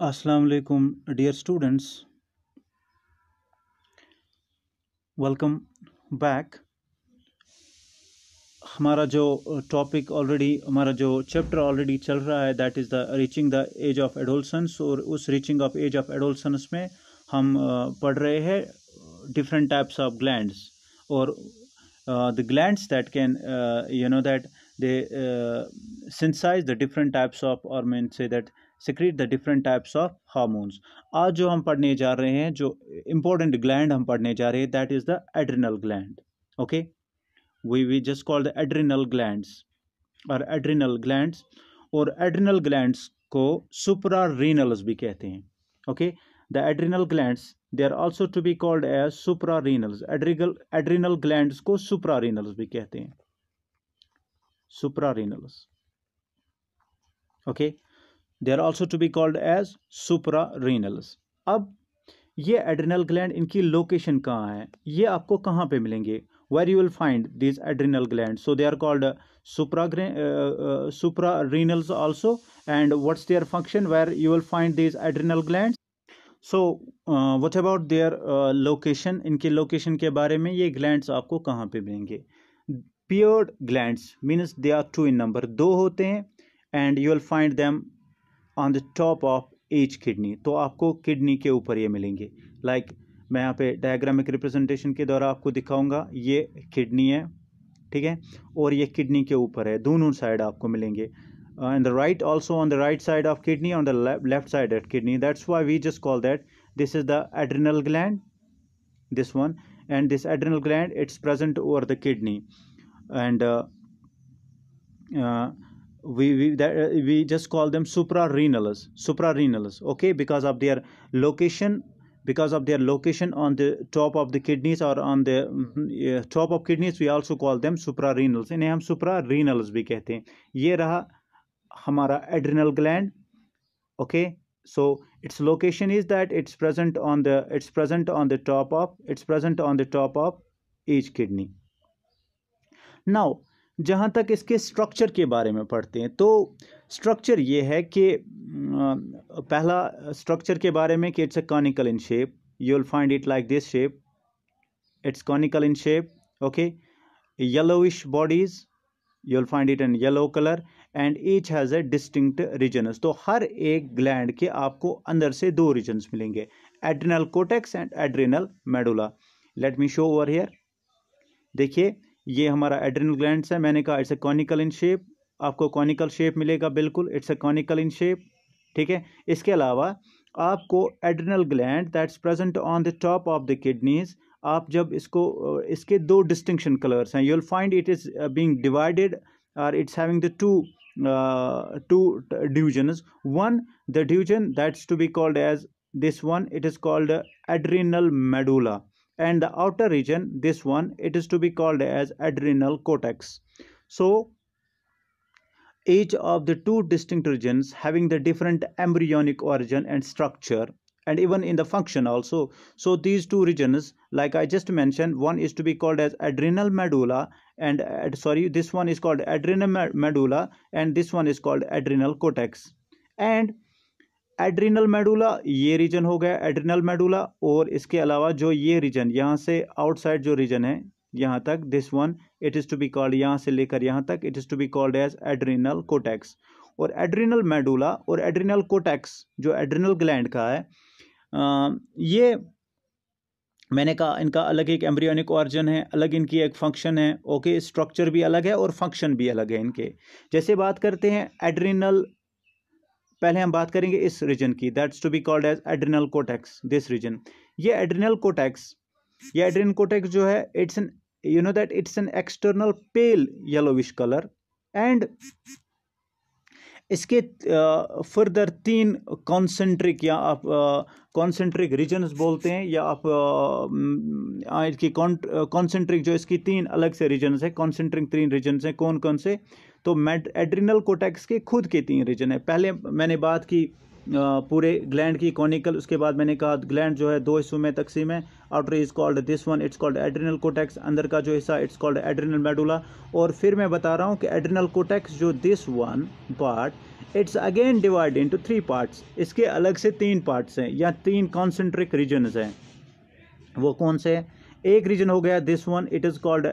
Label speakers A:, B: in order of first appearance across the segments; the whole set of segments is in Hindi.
A: अस्सलाम वालेकुम डियर स्टूडेंट्स, वेलकम बैक। हमारा जो टॉपिक ऑलरेडी हमारा जो चैप्टर ऑलरेडी चल रहा है that is the reaching the age of adolescence. और उस reaching of age of adolescence में हम पढ़ रहे हैं डिफरेंट टाइप्स ऑफ ग्लैंड्स और the glands that can that they synthesize the different types of, or mean say that secrete the different types of hormones। आज जो हम पढ़ने जा रहे हैं, जो important gland हम पढ़ने जा रहे हैं, that is the adrenal gland। okay, we just call the adrenal glands और adrenal glands। और adrenal glands को suprarenals भी कहते हैं। okay, the adrenal glands they are also to be called as suprarenals। adrenal glands को suprarenals भी कहते हैं, suprarenals। okay, they are also to be called as suprarenals। अब ये adrenal gland, इनकी लोकेशन कहाँ है, ये आपको कहाँ पे मिलेंगे? where you will find these adrenal glands? so they are called suprarenals also। and what's their function where you will find these adrenal glands? So what about their location, इनके लोकेशन के बारे में, ये ग्लैंड्स आपको कहाँ पे मिलेंगे? Paired glands means they are two in number, दो होते हैं। And you will find them on the top of each kidney, तो आपको किडनी के ऊपर ये मिलेंगे। लाइक मैं यहाँ पे डायग्रामिक रिप्रेजेंटेशन के द्वारा आपको दिखाऊंगा, ये किडनी है, ठीक है, और ये किडनी के ऊपर है, दोनों साइड आपको मिलेंगे। and the right, also on the right side of kidney, on the left side of kidney, that's why we just call that this is the adrenal gland, this one, and this adrenal gland, it's present over the kidney। and we just call them suprarenals, okay, because of their location, on the top of the kidneys, or on the top of kidneys, we also call them suprarenals। इन्हें हम suprarenals भी कहते हैं। ये रहा हमारा adrenal gland। okay, so its location is that it's present on the top of each kidney। now जहाँ तक इसके स्ट्रक्चर के बारे में पढ़ते हैं, तो स्ट्रक्चर ये है कि पहला स्ट्रक्चर के बारे में कि it's a conical in shape, you will find it like this shape, it's conical in shape. Okay, yellowish bodies, you will find it in yellow colour, and each has a distinct regions. तो हर एक ग्लैंड के आपको अंदर से दो रीजन्स मिलेंगे, adrenal cortex and adrenal medulla. Let me show over here. देखिए, ये हमारा एड्रिनल ग्लैंड्स है, मैंने कहा it's a conical in shape, आपको कॉनिकल शेप मिलेगा, बिल्कुल it's a conical in shape, ठीक है। इसके अलावा आपको adrenal gland that's present on the top of the kidneys, आप जब इसको इसके दो डिस्टिंक्शन कलर्स हैं, you will find it is being divided, और it's having the two divisions। one, the division that's to be called as this one, it is called adrenal medulla, and the outer region, this one, it is to be called as adrenal cortex। so each of the two distinct regions having the different embryonic origin and structure, and even in the function also। so these two regions, like I just mentioned, one is to be called as adrenal medulla, and this one is called adrenal medulla, and this one is called adrenal cortex। and adrenal medulla, ये रीजन हो गया एड्रिनल मेडुला, और इसके अलावा जो ये रीजन यहाँ से आउटसाइड जो रीजन है यहाँ तक, this one, it is to be called, यहाँ से लेकर यहाँ तक, it is to be called as adrenal cortex. और एड्रिनल मेडुला और एड्रिनल कोटेक्स जो एड्रिनल ग्लैंड का है, ये मैंने कहा इनका अलग एक एम्ब्रियोनिक ऑर्जन है, अलग इनकी एक फंक्शन है। ओके, स्ट्रक्चर भी अलग है और फंक्शन भी अलग है इनके। जैसे बात करते हैं एड्रिनल, पहले हम बात करेंगे इस रीजन की, that's to be called as adrenal cortex, this region. ये एड्रिनल कोटेक्स, ये एड्रिनल कोटेक्स जो है, it's an it's an external pale yellowish colour, and इसके फर्दर तीन कॉन्सेंट्रिक, या आप कॉन्सेंट्रिक रीजन्स बोलते हैं, या आप इसकी कॉन्सेंट्रिक, जो इसकी तीन अलग से रीजन्स है, कॉन्सेंट्रिक तीन रीजन्स हैं। कौन कौन से? तो एड्रिनल कोटेक्स के खुद के तीन रीजन है। पहले मैंने बात की पूरे ग्लैंड की कॉनिकल, उसके बाद मैंने कहा ग्लैंड जो है दो हिस्सों में तकसीम है। Outer is called this one, it's called adrenal cortex, अंदर का जो हिस्सा इट्स कॉल्ड एड्रिनल मेडुला। और फिर मैं बता रहा हूँ कि एड्रिनल कोटेक्स जो this one part it's again divide into 3 parts, इसके अलग से 3 पार्ट्स हैं या 3 कॉन्सेंट्रिक रीजन्स हैं। वो कौन से? एक रीजन हो गया this one, it is called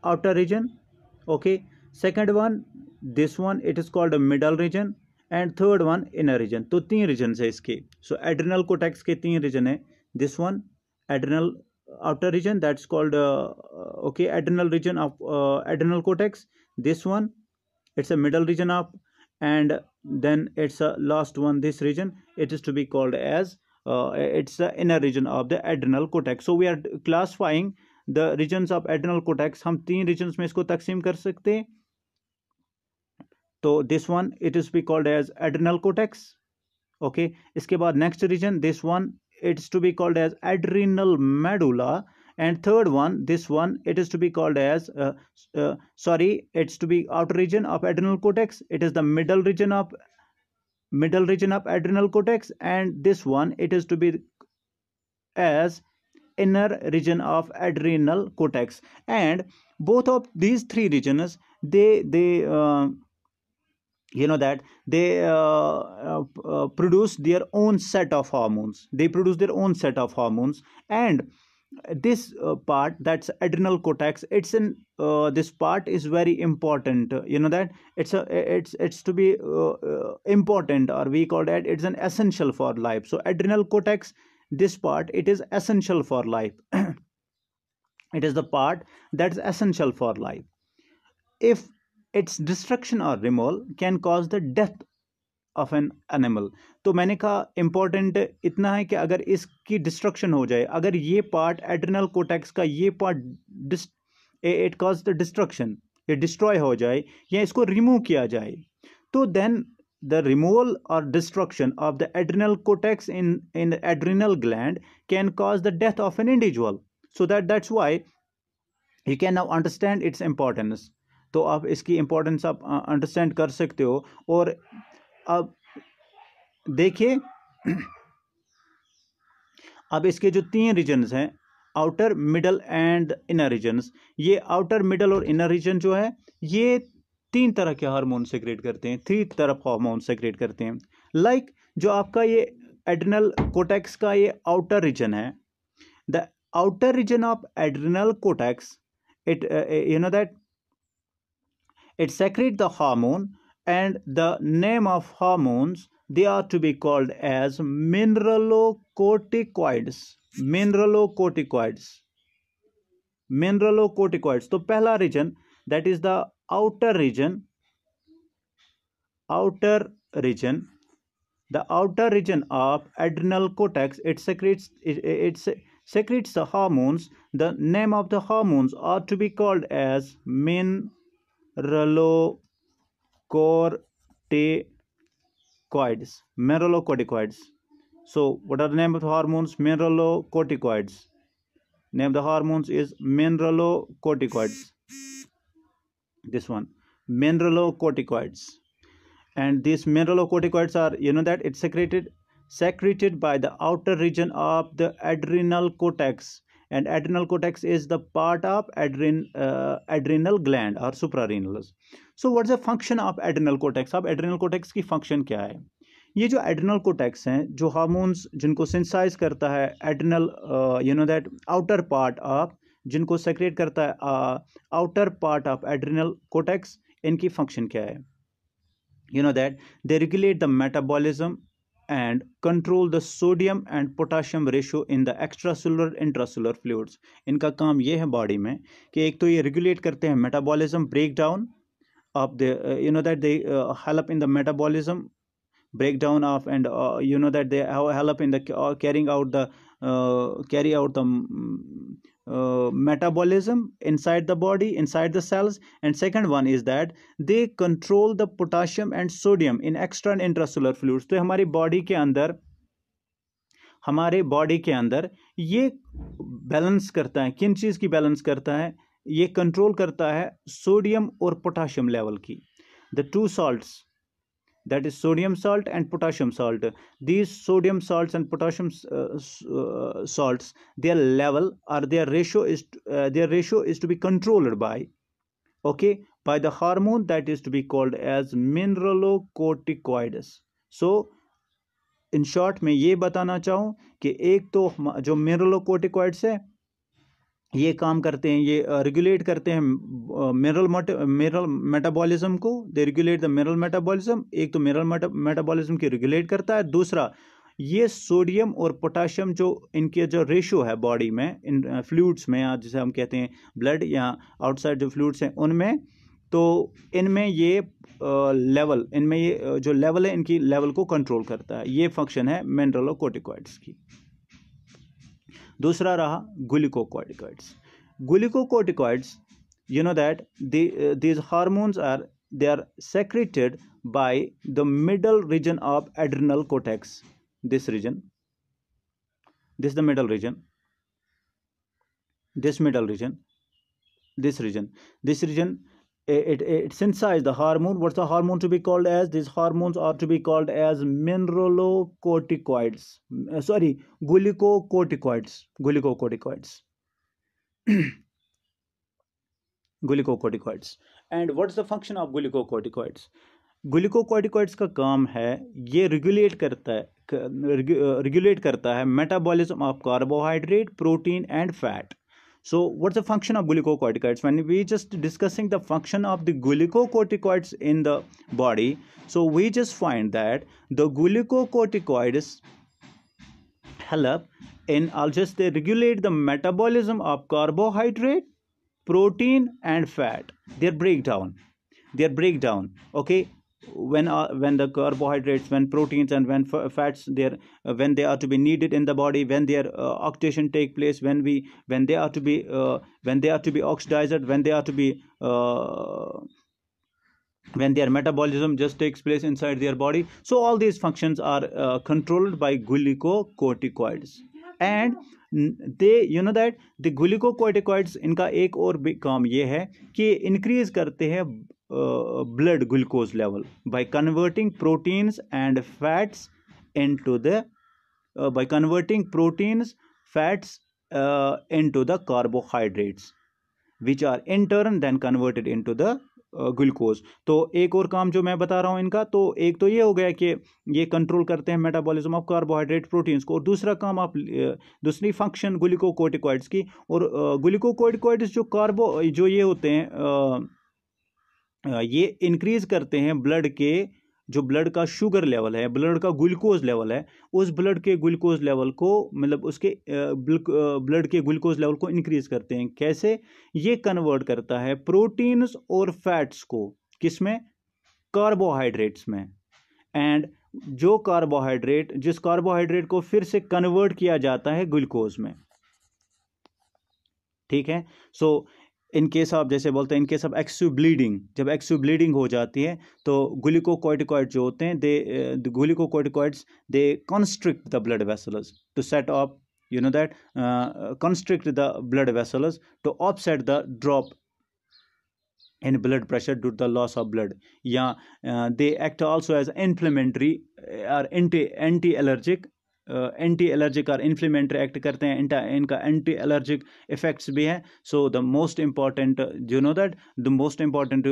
A: outer region, okay. Second one this one, it is called middle region, and third one inner region. तो 3 रीजन है इसके। सो एड्रिनल कोटेक्स के 3 रीजन है, this one adrenal outer region that's called okay adrenal region of adrenal cortex, this one it's a middle region of, and then it's a last one, this region, it is to be called as it's the inner region of the adrenal cortex. So we are classifying the regions of adrenal cortex, हम 3 regions में इसको तकसीम कर सकते हैं। तो this one it is to be called as adrenal cortex, okay। इसके बाद next region this one it's to be called as adrenal medulla, and third one this one it is to be called as it's to be outer region of adrenal cortex, it is the middle region of adrenal cortex, and this one it is to be as inner region of adrenal cortex. And both of these 3 regions they you know that they produce their own set of hormones, and this part, that's adrenal cortex, it's in this part is very important, you know that it's to be important, or we call that it's an essential for life. So adrenal cortex, this part, it is essential for life. It is the part that's essential for life. If its destruction or removal can cause the death of an animal. तो मैंने कहा इंपॉर्टेंट इतना है कि अगर इसकी डिस्ट्रक्शन हो जाए, अगर ये पार्ट एड्रिनल कोटेक्स का ये part it cause the destruction, ये डिस्ट्रॉय हो जाए या इसको रिमूव किया जाए, तो then the removal or destruction of the adrenal cortex in the adrenal gland can cause the death of an individual. So that's why you can now understand its importance. तो आप इसकी इम्पोर्टेंस आप अंडरस्टैंड कर सकते हो। और अब देखिए अब इसके जो 3 रीजन्स हैं, outer, middle and inner regions, ये आउटर, मिडल और इनर रीजन जो है ये 3 तरह के हार्मोन सेक्रेट करते हैं, 3 तरफ हार्मोन सेक्रेट करते हैं। लाइक जो आपका ये एड्रिनल कोटेक्स का ये आउटर रीजन है, the outer region of adrenal cortex, it you know that it secrete the hormone, and the name of hormones, they are to be called as mineralocorticoids. तो पहला reason that is the outer region, the outer region of adrenal cortex, it secretes the hormones. The name of the hormones are to be called as mineralocorticoids. So what are the name of the hormones? Mineralocorticoids. Name of the hormones is mineralocorticoids. This one, mineralocorticoids. And these mineralocorticoids are, you know that it's secreted by the outer region of the adrenal cortex, and adrenal cortex is the part of adrenal gland or suprarenal. So what's the function of adrenal cortex? अब adrenal cortex की function क्या है? ये जो adrenal cortex हैं, जो हार्मोन्स जिनको सिंथेसाइज करता है adrenal, you know that outer part of, जिनको सेक्रेट करता है outer part of adrenal cortex, इनकी function क्या है? You know that they regulate the metabolism and control the sodium and potassium ratio in the extracellular intracellular fluids. इनका काम ये है बॉडी में कि एक तो ये रेगुलेट करते हैं metabolism breakdown of the you know that they help in the metabolism breakdown of, and you know that they help in the carry out the metabolism inside the body, inside the cells. And second one is that they control the potassium and sodium in extra and intracellular fluids. तो हमारी बॉडी के अंदर ये बैलेंस करता है, किन चीज़ की बैलेंस करता है? ये कंट्रोल करता है सोडियम और पोटाशियम लेवल की, the 2 salts, that is sodium salt and potassium salt. These sodium salts and potassium salts, their level or their ratio is to be controlled by, okay, by the hormone that is to be called as mineralocorticoids. So in short मैं ये बताना चाहूँ कि एक तो जो मिनरलोकोर्टिकॉइड्स है ये काम करते हैं, ये रेगुलेट करते हैं मिनरल मेटाबॉलिज्म को, दे रेगुलेट द मिनरल मेटाबॉलिज्म। एक तो मिनरल मेटाबॉलिज्म की रेगुलेट करता है, दूसरा ये सोडियम और पोटाशियम जो इनके जो रेशियो है बॉडी में, इन फ्लूइड्स में, या जिसे हम कहते हैं ब्लड या आउटसाइड जो फ्लूइड्स हैं उनमें, तो इनमें ये लेवल, इनमें ये जो लेवल है इनकी लेवल को कंट्रोल करता है। ये फंक्शन है मिनरलोकोर्टिकॉइड्स की। दूसरा रहा ग्लूकोकोर्टिकॉइड्स। ग्लूकोकोर्टिकॉइड्स, you know that these hormones are secreted by the middle region of adrenal cortex. This region, this is the middle region, this middle region, this region, it synthesizes the hormone. What's the hormone to be called as? These hormones are to be called as mineralocorticoids. Glucocorticoids. Glucocorticoids. And what's the function of glucocorticoids? Glucocorticoids का काम है ये रेगुलेट करता है metabolism of carbohydrate, protein and fat. So what's the function of glucocorticoids? When we just discussing the function of the glucocorticoids in the body, so we just find that the glucocorticoids help in they regulate the metabolism of carbohydrate, protein and fat, their breakdown, okay. When the carbohydrates, when proteins and when fats, when they are to be needed in the body, when their oxidation take place, when they are to be oxidized, when they are to be when their metabolism just takes place inside their body. So all these functions are controlled by glucocorticoids. And they, you know that the glucocorticoids, इनका एक और भी काम ये है कि increase करते हैं blood glucose level by converting proteins and fats into the into the carbohydrates, which are in turn then converted into the glucose. तो एक और काम जो मैं बता रहा हूँ इनका, तो एक तो ये हो गया कि ये कंट्रोल करते हैं मेटाबॉलिज्म ऑफ कार्बोहाइड्रेट, प्रोटीन्स को, और दूसरा काम आप दूसरी फंक्शन ग्लूकोकोर्टिकॉइड्स की, और ग्लूकोकोर्टिकॉइड्स जो ये होते हैं ये इंक्रीज करते हैं ब्लड के, जो ब्लड का शुगर लेवल है, ब्लड का ग्लूकोज लेवल है, उस ब्लड के ग्लूकोज लेवल को, मतलब उसके ब्लड के ग्लूकोज लेवल को इंक्रीज करते हैं. कैसे? ये कन्वर्ट करता है प्रोटीन्स और फैट्स को, किसमें? कार्बोहाइड्रेट्स में. एंड जो जिस कार्बोहाइड्रेट को फिर से कन्वर्ट किया जाता है ग्लूकोज में. ठीक है. सो इन केस ऑफ, जैसे बोलते हैं, इन केस ऑफ एक्सिव ब्लीडिंग, जब एक्सिव ब्लीडिंग हो जाती है तो ग्लूकोकोर्टिकॉइड जो होते हैं, glucocorticoids they constrict the blood vessels to set off, you know that constrict the blood vessels to offset the drop in blood pressure due to the loss of blood. They act also as inflammatory or anti-allergic और इन्फ्लेमेटरी एक्ट करते हैं. इनका एंटी एलर्जिक इफेक्ट्स भी हैं. So the most important, you know that the most important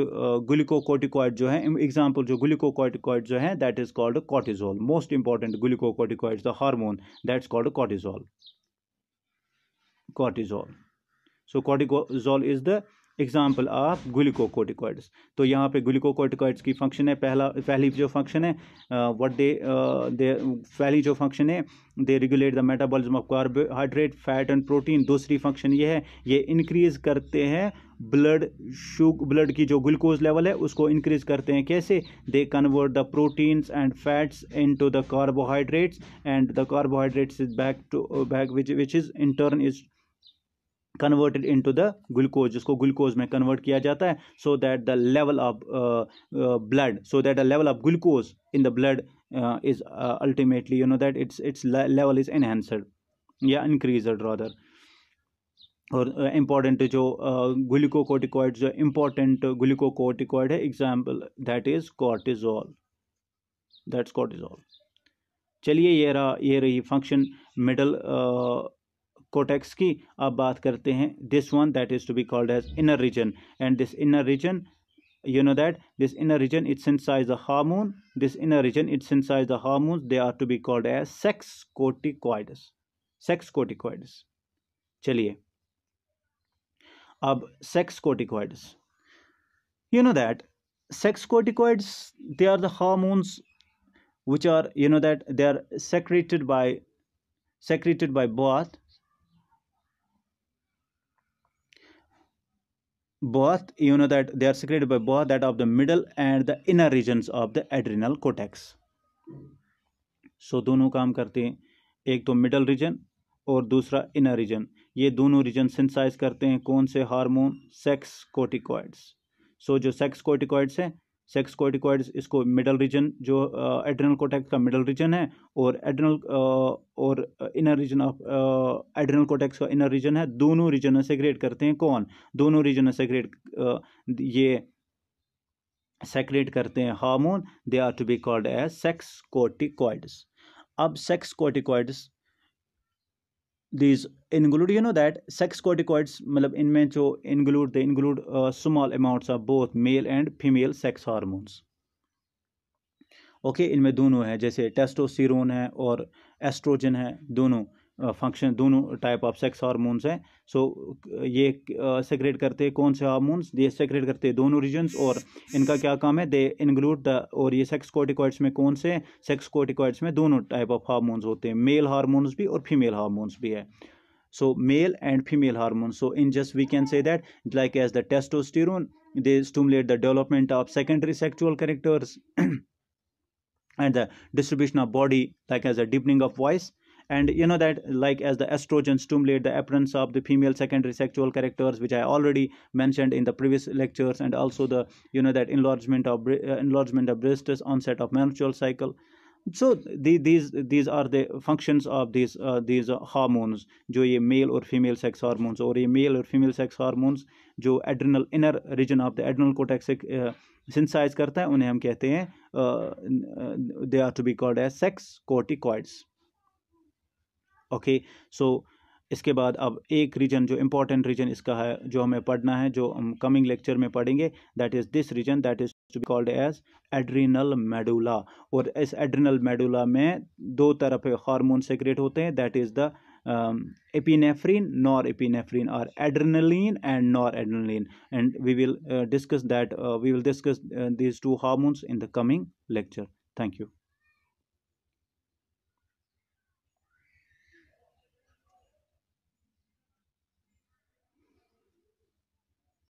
A: glucocorticoid जो है, एग्जांपल जो ग्लूकोकोर्टिकॉइड जो है, that is called cortisol. Most important glucocorticoid, the hormone, that's called cortisol. So cortisol is the example of glucocorticoids. तो यहाँ पे ग्लूकोकोर्टिकॉइड्स की फंक्शन है, पहली जो फंक्शन है, पहली जो फंक्शन है, they regulate the metabolism of carbohydrate, fat and protein. दूसरी फंक्शन ये है, ये इंक्रीज करते हैं ब्लड की जो ग्लूकोज लेवल है उसको इंक्रीज करते हैं. कैसे? They convert the proteins and fats into the carbohydrates, and the carbohydrates is back which is in turn is converted into the glucose, जिसको ग्लूकोज में कन्वर्ट किया जाता है, so that the level of blood, so that the level of glucose in the blood is ultimately, you know that its level is enhanced या increased rather. और इम्पॉर्टेंट जो ग्लूकोकोर्टिकॉइड, जो इम्पॉर्टेंट ग्लूकोकोर्टिकॉइड है, example that is cortisol. That's cortisol. चलिए ये रही फंक्शन मिडल कोटेक्स की। अब बात करते हैं this one that is to be called as inner region, and this inner region, you know that this inner region it synthesizes the hormone. This inner region it synthesizes the hormones. They are to be called as sex corticoids. Sex corticoids. चलिए अब sex corticoids, you know that sex corticoids, they are the hormones which are, you know that they are secreted by both, you know that they are secreted by both that of the middle and the inner regions of the adrenal cortex. So दोनों काम करते हैं, एक तो मिडल रीजन और दूसरा इनर रीजन। ये दोनों रीजन सिंथेसाइज करते हैं कौन से हार्मोन? सेक्स कोर्टिकॉइड्स। सो जो सेक्स कोर्टिकॉइड्स हैं, सेक्स कोर्टिकॉइड्स इसको मिडल रीजन जो एड्रेनल कोर्टेक्स का मिडल रीजन है, और एड्रेनल और inner region of adrenal cortex का इनर रीजन है, दोनों रीजन में सेग्रेट करते हैं कौन? दोनों रीजन में सेग्रेट ये सेक्रेट करते हैं hormone. They are to be called as sex corticoids. अब sex corticoids these include, you know that sex corticoids मतलब इनमें जो they include small amounts of both male and female sex hormones. Okay इनमें दोनों है, जैसे टेस्टोस्टेरोन है और एस्ट्रोजन है, दोनों फंक्शन, दोनों टाइप ऑफ सेक्स हार्मोन्स हैं। सो ये सेक्रेट करते हैं कौन से हार्मोन्स? ये सेक्रेट करते हैं दोनों रीजन्स, और इनका क्या काम है? दे इंक्लूड द, और ये सेक्स कोर्टिकॉइड्स में कौन से? सेक्स कोर्टिकॉइड्स में दोनों टाइप ऑफ हार्मोन्स होते हैं, मेल हार्मोन्स भी और फीमेल हार्मोन्स भी है। So male and female hormones. So in just we can say that like as the testosterone, they stimulate the development of secondary sexual characters and the distribution of body, like as a deepening of voice. And you know that like as the estrogen stimulate the appearance of the female secondary sexual characters, which I already mentioned in the previous lectures, and also the, you know that enlargement of breasts, onset of menstrual cycle. So these are the functions of these hormones, जो ये मेल और फीमेल सेक्स हार्मोन्स, और ये मेल और फीमेल सेक्स हार्मोन्स जो adrenal inner region of the adrenal cortex synthesize करता है, उन्हें हम कहते हैं they are to be called as sex corticoids. Okay, so इसके बाद अब एक रीजन जो इम्पोर्टेंट रीजन इसका है, जो हमें पढ़ना है, जो हम कमिंग लेक्चर में पढ़ेंगे, that is this region that is to be called as adrenal medulla. और इस एड्रिनल मेडुला में दो तरफ हार्मोन सेक्रेट होते हैं, that is the epinephrine, norepinephrine, or adrenaline and noradrenaline, and we will discuss these two hormones in the coming lecture. Thank you.